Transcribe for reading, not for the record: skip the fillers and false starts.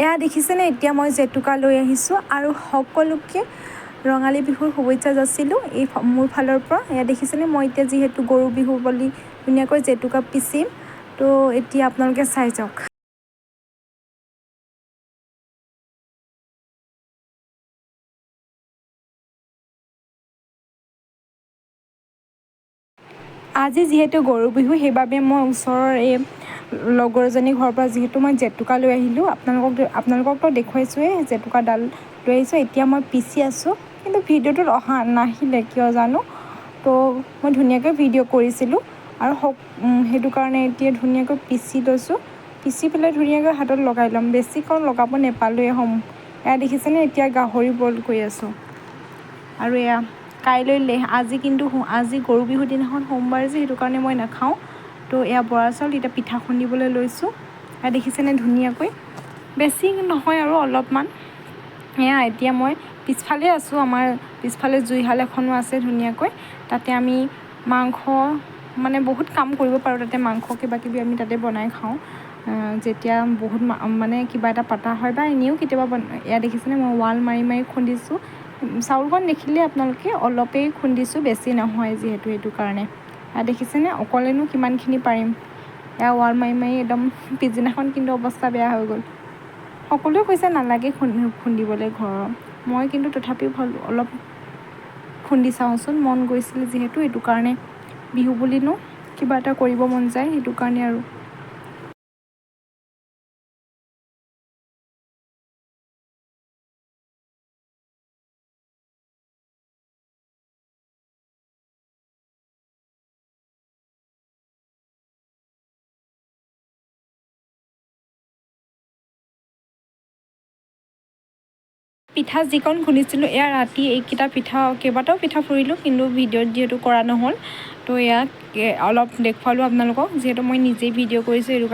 এয়া দেখিছেনে, এতিয়া মই জেতুকা লৈ আহিছোঁ আৰু সকলোকে ৰঙালী বিহুৰ শুভেচ্ছা যাচিলোঁ এই মোৰ ফালৰ পৰা। এয়া দেখিছেনে, মই এতিয়া যিহেতু গৰু বিহু বুলি ধুনীয়াকৈ জেতুকা পিচিম, তো এতিয়া আপোনালোকে চাই যাওক। আজি যিহেতু গৰু বিহু, সেইবাবে মই ওচৰৰ এই লগৰজনীৰ ঘৰৰ পৰা যিহেতু মই জেতুকা লৈ আহিলোঁ, আপোনালোককতো দেখুৱাইছোঁৱেই জেতুকাডাল লৈ আহিছোঁ। এতিয়া মই পিচি আছোঁ, কিন্তু ভিডিঅ'টোত নাহিলে কিয় জানো। তো মই ধুনীয়াকৈ ভিডিঅ' কৰিছিলোঁ আৰু সেইটো কাৰণে এতিয়া ধুনীয়াকৈ পিচি লৈছোঁ। পিচি পেলাই ধুনীয়াকৈ হাতত লগাই ল'ম, বেছিকৈ লগাব নেপালোৱে হ'ম। এয়া দেখিছেনে, এতিয়া গাহৰি বইল কৰি আছোঁ। আৰু এয়া কাইলৈ আজি গৰু বিহুৰ দিনাখন সোমবাৰ যে, সেইটো কাৰণে মই নাখাওঁ। তো এয়া বৰা চাউল, এতিয়া পিঠা খুন্দিবলৈ লৈছোঁ। এয়া দেখিছেনে ধুনীয়াকৈ, বেছি নহয় আৰু অলপমান। এয়া এতিয়া মই পিছফালে আছোঁ, আমাৰ পিছফালে জুইশাল এখনো আছে ধুনীয়াকৈ। তাতে আমি মাংস মানে বহুত কাম কৰিব পাৰোঁ, তাতে মাংস কিবাকিবি আমি তাতে বনাই খাওঁ যেতিয়া বহুত মানে কিবা এটা পতা হয়, বা এনেও কেতিয়াবা এয়া দেখিছেনে, মই ৱাল মাৰি মাৰি খুন্দিছোঁ। চাউলকণ দেখিলে আপোনালোকে অলপেই খুন্দিছোঁ, বেছি নহয় যিহেতু, সেইটো কাৰণে। এয়া দেখিছেনে, অকলেনো কিমানখিনি পাৰিম। এয়া ৱাল মাৰি মাৰি একদম পিছদিনাখন কিন্তু অৱস্থা বেয়া হৈ গ'ল। সকলোৱে কৈছে নালাগে খুন্দিবলৈ ঘৰৰ, মই কিন্তু তথাপিও অলপ খুন্দি চাওঁচোন, মন গৈছিল যিহেতু, সেইটো কাৰণে। বিহু বুলিনো কিবা এটা কৰিব মন যায়, সেইটো কাৰণে আৰু। পিঠা যিকণ খুন্দিছিলোঁ, এয়া ৰাতি এইকেইটা কেইবাটাও পিঠা ফুৰিলোঁ, কিন্তু ভিডিঅ'ত যিহেতু কৰা নহ'ল, তো এয়া অলপ দেখুৱালোঁ আপোনালোকক, যিহেতু মই নিজেই ভিডিঅ' কৰিছোঁ, সেইটো কাৰণে।